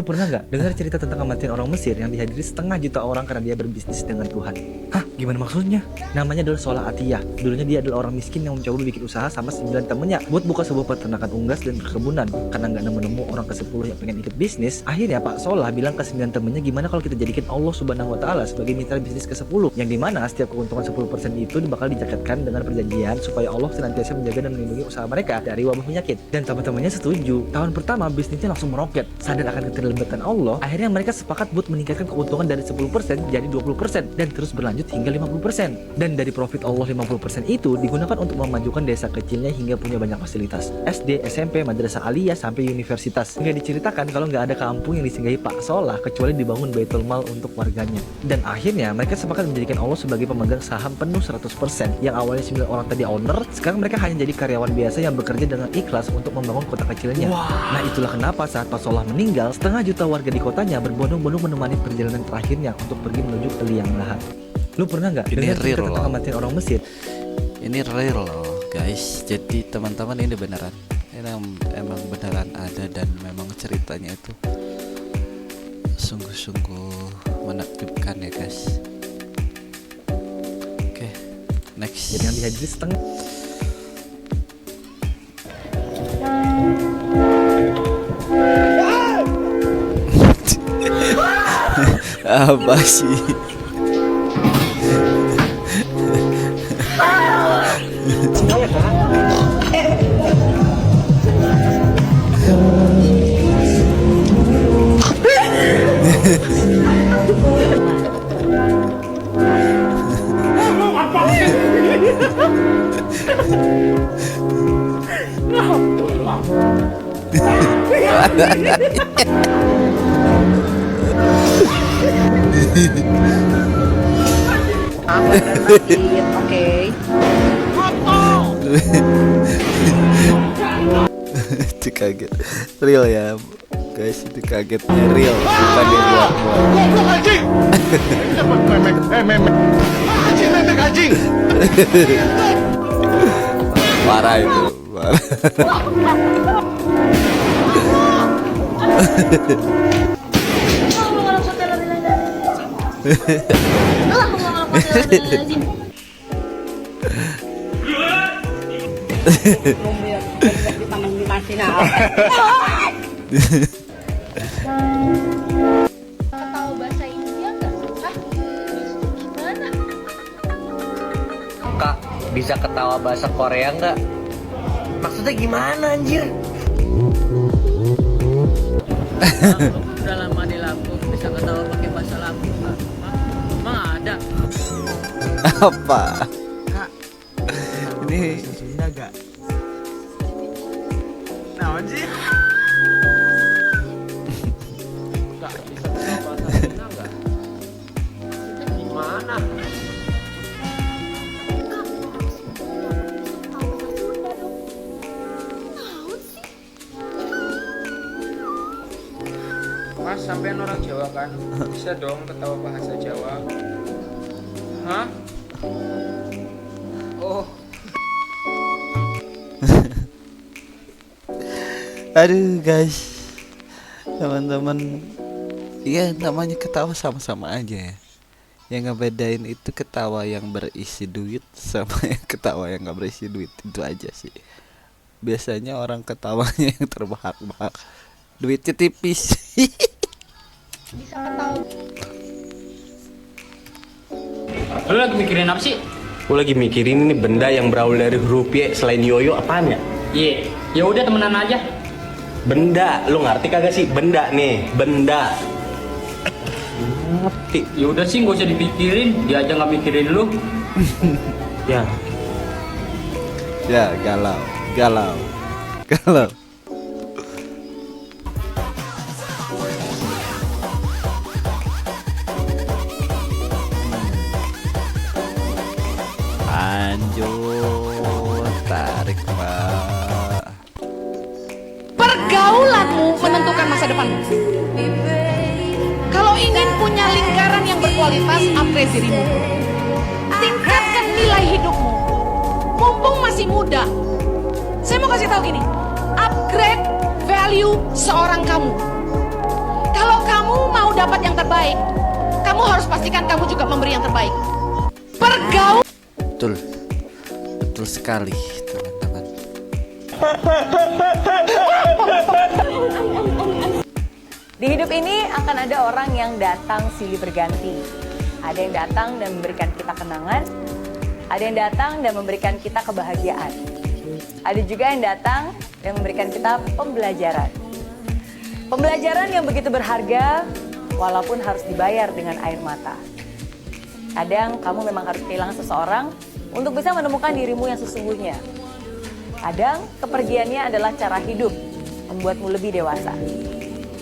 Pernah nggak dengar cerita tentang kematian orang Mesir yang dihadiri setengah juta orang karena dia berbisnis dengan Tuhan? Hah? Gimana maksudnya? Namanya adalah Sholah Atiyah. Dulunya dia adalah orang miskin yang mencoba bikin usaha sama 9 temennya buat buka sebuah peternakan unggas dan perkebunan. Karena nggak nemu-nemu orang ke-10 yang pengen ikut bisnis, akhirnya Pak Sholah bilang ke 9 temennya, gimana kalau kita jadikan Allah Subhanahu Wa Taala sebagai mitra bisnis ke-10, yang dimana setiap keuntungan 10% itu bakal dijaketkan dengan perjanjian supaya Allah senantiasa menjaga dan melindungi usaha mereka dari wabah penyakit. Dan teman-temannya setuju. Tahun pertama bisnisnya langsung meroket. Sadar akan keterlibatan Allah, akhirnya mereka sepakat buat meningkatkan keuntungan dari 10% jadi 20% dan terus berlanjut hingga 50%. Dan dari profit Allah 50% itu digunakan untuk memajukan desa kecilnya hingga punya banyak fasilitas SD, SMP, madrasah aliyah sampai universitas. Hingga diceritakan kalau nggak ada kampung yang disinggahi Pak Sholah kecuali dibangun Baitul Mal untuk warganya. Dan akhirnya mereka sepakat menjadikan Allah sebagai pemegang saham penuh 100%. Yang awalnya 9 orang tadi owner, sekarang mereka hanya jadi karyawan biasa yang bekerja dengan ikhlas untuk membangun kota kecilnya. Nah itulah kenapa saat Pak Sholah meninggal, setengah juta warga di kotanya berbondong-bondong menemani perjalanan terakhirnya untuk pergi menuju ke liang lahat. Lu pernah nggak dengar cerita tentang kematian orang Mesir? Ini real loh guys. Jadi teman-teman ini beneran, ini emang beneran ada dan memang ceritanya itu sungguh-sungguh menakjubkan ya guys. Oke, next. Jadi yang dihadiri setengah. Apa sih? Oke. Itu kaget real ya guys, itu kagetnya real, bukan dibuat-buat. Parah itu, parah. Tahu bahasa India nggak? Hah? Gimana? Kak, bisa ketawa bahasa Korea nggak? Maksudnya gimana anjir? Udah lama di Lampung, bisa ketawa pakai bahasa Lampung nggak? Emang ada? Apa? Ini Sunda gak? Naon sih? Nggak bisa ketawa bahasa Sunda nggak? Gimana? Mas, sampean orang Jawa kan? Bisa dong ketawa bahasa Jawa. Hah? Oh. aduh guys, teman-teman, iya namanya ketawa sama-sama aja ya. Yang ngebedain itu ketawa yang berisi duit sama yang ketawa yang nggak berisi duit, itu aja sih. Biasanya orang ketawanya yang terbahak-bahak, duitnya tipis. Bisa ketawa. Lu lagi mikirin apa sih? Gue lagi mikirin ini benda yang berawal dari huruf Y selain yoyo apaan ya? Iya. Ya udah temenan aja. Benda, lu ngerti kagak sih? Benda nih, benda. Ngerti? Ya udah sih, nggak usah dipikirin. Dia aja nggak mikirin lu. Ya, Ya galau, galau, galau. Lanjut, tarik mbak. Pergaulanmu menentukan masa depanmu. Kalau ingin punya lingkaran yang berkualitas, upgrade dirimu. Tingkatkan nilai hidupmu. Mumpung masih muda. Saya mau kasih tahu gini, upgrade value seorang kamu. terbaik, kamu harus pastikan kamu juga memberi yang terbaik. Pergaul. Betul. Betul sekali, teman-teman. Di hidup ini akan ada orang yang datang silih berganti. Ada yang datang dan memberikan kita kenangan, ada yang datang dan memberikan kita kebahagiaan. Ada juga yang datang dan memberikan kita pembelajaran. Pembelajaran yang begitu berharga, walaupun harus dibayar dengan air mata. Kadang kamu memang harus kehilangan seseorang untuk bisa menemukan dirimu yang sesungguhnya. Kadang kepergiannya adalah cara hidup, membuatmu lebih dewasa.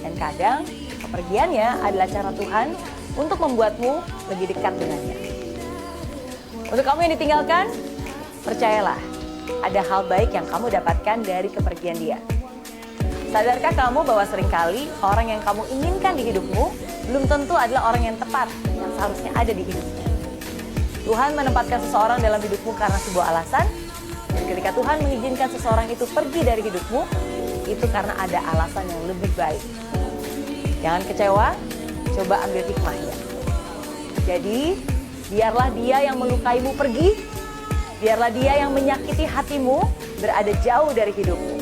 Dan kadang kepergiannya adalah cara Tuhan untuk membuatmu lebih dekat dengannya. Untuk kamu yang ditinggalkan, percayalah, ada hal baik yang kamu dapatkan dari kepergian dia. Sadarkah kamu bahwa seringkali orang yang kamu inginkan di hidupmu belum tentu adalah orang yang tepat yang seharusnya ada di hidupmu. Tuhan menempatkan seseorang dalam hidupmu karena sebuah alasan, dan ketika Tuhan mengizinkan seseorang itu pergi dari hidupmu, itu karena ada alasan yang lebih baik. Jangan kecewa, coba ambil hikmahnya. Jadi, biarlah dia yang melukaimu pergi, biarlah dia yang menyakiti hatimu berada jauh dari hidupmu.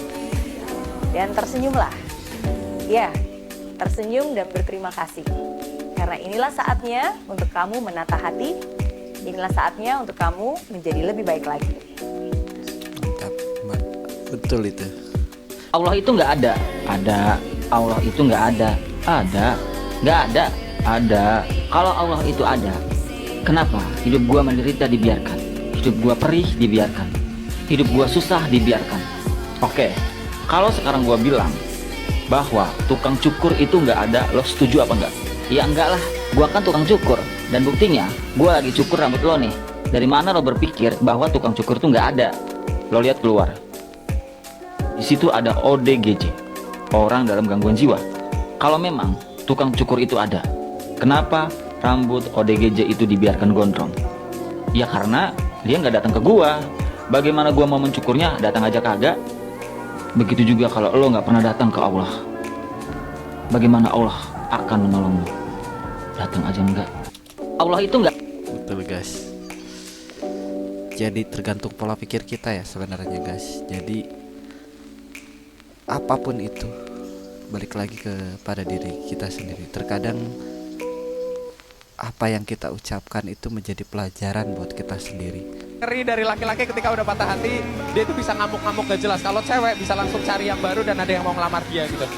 Dan tersenyumlah. Ya, tersenyum dan berterima kasih. Karena inilah saatnya untuk kamu menata hati, inilah saatnya untuk kamu menjadi lebih baik lagi. Mantap. Betul itu. Allah itu nggak ada. Allah itu nggak ada. Nggak ada. Kalau Allah itu ada, kenapa hidup gua menderita dibiarkan? Hidup gua perih dibiarkan. Hidup gua susah dibiarkan. Oke, kalau sekarang gua bilang bahwa tukang cukur itu nggak ada, lo setuju apa enggak? Ya enggak lah, gua kan tukang cukur. Dan buktinya, gua lagi cukur rambut lo nih. Dari mana lo berpikir bahwa tukang cukur itu nggak ada? Lo lihat keluar. Di situ ada ODGJ, orang dalam gangguan jiwa. Kalau memang tukang cukur itu ada, kenapa rambut ODGJ itu dibiarkan gondrong? Ya karena dia nggak datang ke gua. Bagaimana gua mau mencukurnya, datang aja kagak? Begitu juga kalau lo nggak pernah datang ke Allah. Bagaimana Allah akan menolongmu? Datang aja enggak. Allah itu enggak. Betul guys. Jadi tergantung pola pikir kita ya sebenarnya guys. Jadi apapun itu balik lagi kepada diri kita sendiri. Terkadang apa yang kita ucapkan itu menjadi pelajaran buat kita sendiri. Ngeri dari laki-laki ketika udah patah hati, dia itu bisa ngamuk-ngamuk gak jelas. Kalau cewek bisa langsung cari yang baru dan ada yang mau ngelamar dia gitu.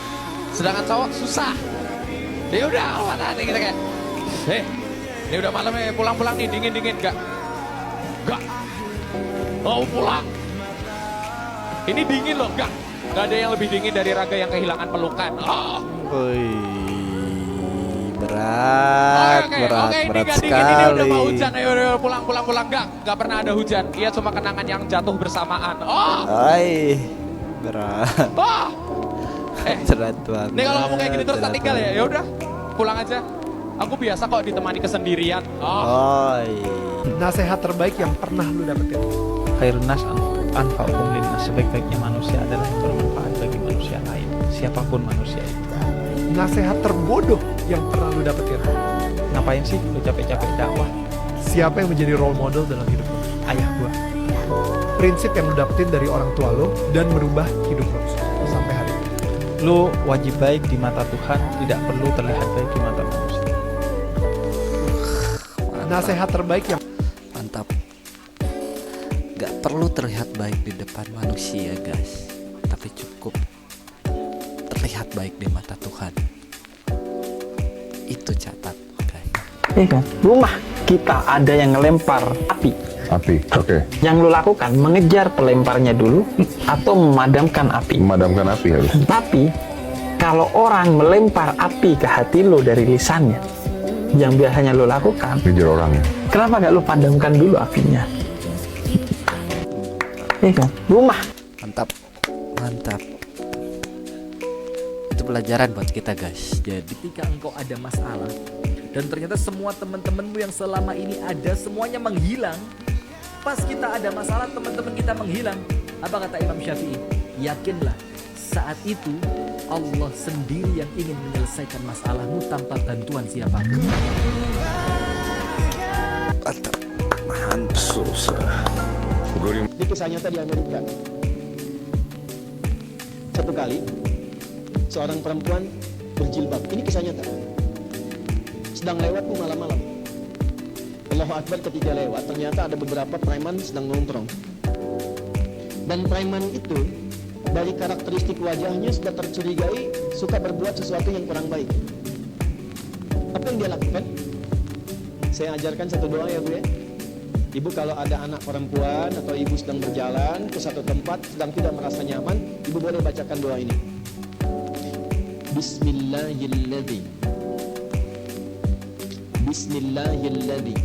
Sedangkan cowok susah. Dia udah patah hati kita kayak, ini udah malam nih, pulang-pulang nih, dingin-dingin. Gak mau pulang. Ini dingin loh, gak ada yang lebih dingin dari raga yang kehilangan pelukan. Berat Oke, ini berat gak dingin, ini udah mau sekali. hujan. Ayo pulang. Gak pernah ada hujan. Iya cuma kenangan yang jatuh bersamaan. Berat. Berat banget. Nih kalau ngomong kayak gini terus tak tinggal ya. Ya udah, pulang aja. Aku biasa kok ditemani kesendirian. Nasihat terbaik yang pernah lu dapetin? Khairun nas anfa'uhum linnas, sebaik-baiknya manusia adalah yang bermanfaat bagi manusia lain, siapapun manusia itu. Nasihat terbodoh yang pernah lu dapetin? Ngapain sih lu capek-capek dakwah? Siapa yang menjadi role model dalam hidup lu? Ayah gua. Prinsip yang lu dapetin dari orang tua lu dan merubah hidup lu sampai hari ini? Lu wajib baik di mata Tuhan, tidak perlu terlihat baik di mata manusia. Nasihat terbaik yang Mantap. Gak perlu terlihat baik di depan manusia guys, tapi cukup terlihat baik di mata Tuhan. Itu catat guys. Iya kan? Rumah kita ada yang ngelempar api. Oke. Yang lu lakukan mengejar pelemparnya dulu atau memadamkan api. Memadamkan api harus. Tapi kalau orang melempar api ke hati lu dari lisannya, yang biasanya lu lakukan, Ngejar orangnya. kenapa gak lu padamkan dulu apinya? Iya kan? Rumah. Mantap. Itu pelajaran buat kita guys. Jadi Ketika engkau ada masalah dan ternyata semua teman-temanmu yang selama ini ada semuanya menghilang, pas kita ada masalah teman-teman kita menghilang, apa kata Imam Syafi'i? Yakinlah saat itu Allah sendiri yang ingin menyelesaikan masalahmu tanpa bantuan siapapun. Susah. Di kisah nyata di Amerika, satu kali seorang perempuan berjilbab, ini kisah nyata, sedang lewat tuh malam-malam. Allahu Akbar, ketika lewat ternyata ada beberapa preman sedang nongkrong. Dan preman itu dari karakteristik wajahnya sudah tercurigai suka berbuat sesuatu yang kurang baik. Apa yang dia lakukan? Saya ajarkan satu doa ya Bu ya. Ibu kalau ada anak perempuan atau ibu sedang berjalan ke satu tempat sedang tidak merasa nyaman, ibu boleh bacakan doa ini. Bismillahilladzi Bismillahilladzi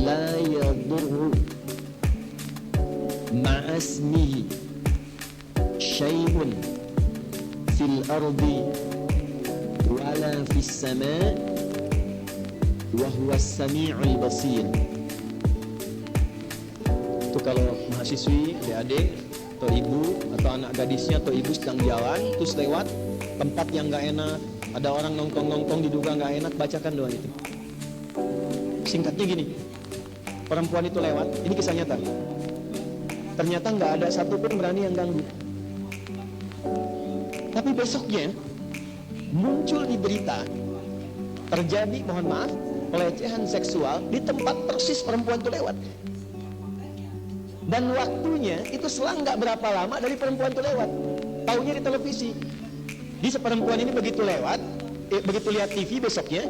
la yadurru ma'asmihi syai'un fil ardi wala fis sama' wa huwas sami'ul basir. Itu kalau mahasiswi, adik-adik atau ibu atau anak gadisnya atau ibu sedang jalan terus lewat tempat yang nggak enak, ada orang nongkrong diduga nggak enak, bacakan doa itu. Singkatnya gini, perempuan itu lewat, ini kisah nyata. Ternyata nggak ada satupun berani yang ganggu. Tapi besoknya muncul di berita terjadi, mohon maaf, pelecehan seksual di tempat persis perempuan itu lewat. Dan waktunya itu selang nggak berapa lama dari perempuan itu lewat. Taunya di televisi. Di perempuan ini begitu lewat, begitu lihat TV besoknya,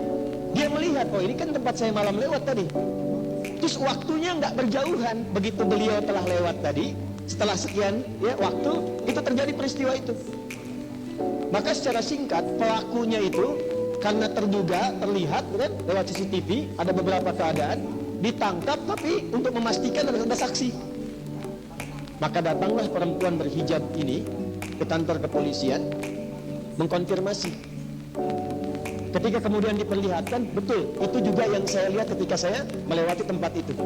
dia melihat, oh ini kan tempat saya malam lewat tadi. Terus waktunya nggak berjauhan, begitu beliau telah lewat tadi, setelah sekian ya waktu, itu terjadi peristiwa itu. Maka secara singkat pelakunya itu karena terduga, terlihat kan, lewat CCTV, ada beberapa keadaan, ditangkap tapi untuk memastikan ada saksi. Maka datanglah perempuan berhijab ini ke kantor kepolisian, mengkonfirmasi. Ketika kemudian diperlihatkan, betul, itu juga yang saya lihat ketika saya melewati tempat itu.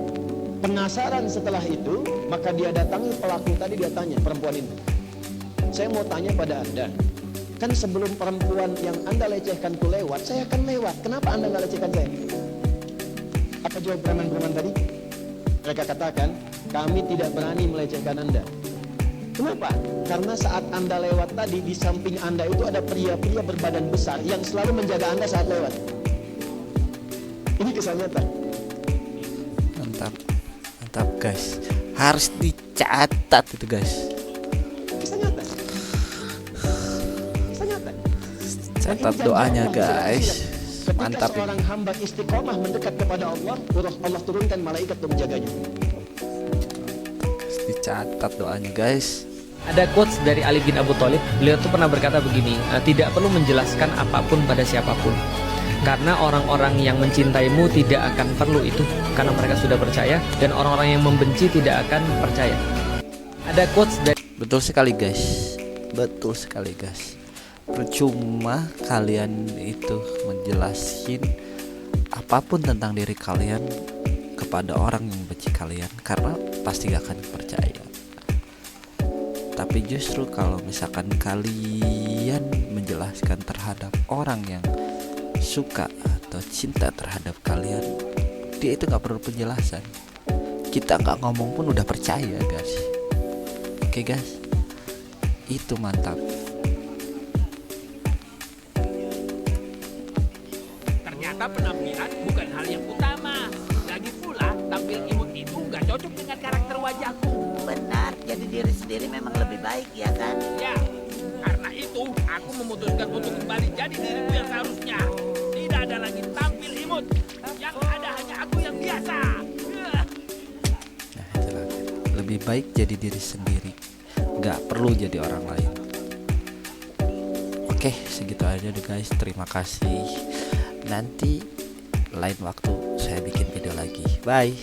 Penasaran setelah itu, maka dia datangi pelaku tadi, dia tanya, perempuan ini, saya mau tanya pada Anda, kan sebelum perempuan yang Anda lecehkan itu lewat, saya akan lewat. Kenapa Anda nggak lecehkan saya? Apa jawab preman-preman tadi? Mereka katakan, kami tidak berani melecehkan Anda. Kenapa? Karena saat Anda lewat tadi, di samping Anda itu ada pria-pria berbadan besar yang selalu menjaga Anda saat lewat. Ini kisah nyata. Mantap, mantap guys. Harus dicatat itu guys. Kisah nyata. Kisah nyata. Catat doanya guys. Ketika Mantap seorang hamba istiqomah mendekat kepada Allah, Allah turunkan malaikat untuk menjaganya. Dicatat doanya guys. Ada quotes dari Ali bin Abu Thalib. Beliau tuh pernah berkata begini, tidak perlu menjelaskan apapun pada siapapun, karena orang-orang yang mencintaimu tidak akan perlu itu, karena mereka sudah percaya, dan orang-orang yang membenci tidak akan percaya. Ada quotes dari... Betul sekali guys. Betul sekali guys. Percuma kalian itu menjelasin apapun tentang diri kalian kepada orang yang benci kalian, karena pasti gak akan percaya. Tapi justru kalau misalkan kalian menjelaskan terhadap orang yang suka atau cinta terhadap kalian, dia itu gak perlu penjelasan. Kita gak ngomong pun udah percaya guys. Oke guys, itu mantap. Ternyata penampilan bukan hal yang utama. Lagi pula tampil imut itu gak cocok dengan karakter wajahku. Benar, jadi diri sendiri memang lebih baik ya kan? Ya, karena itu aku memutuskan untuk kembali jadi diriku yang seharusnya. Tidak ada lagi tampil imut. Yang ada hanya aku yang biasa. Nah itulah, lebih baik jadi diri sendiri, gak perlu jadi orang lain. Oke, segitu aja deh guys. Terima kasih. Nanti lain waktu saya bikin video lagi. Bye.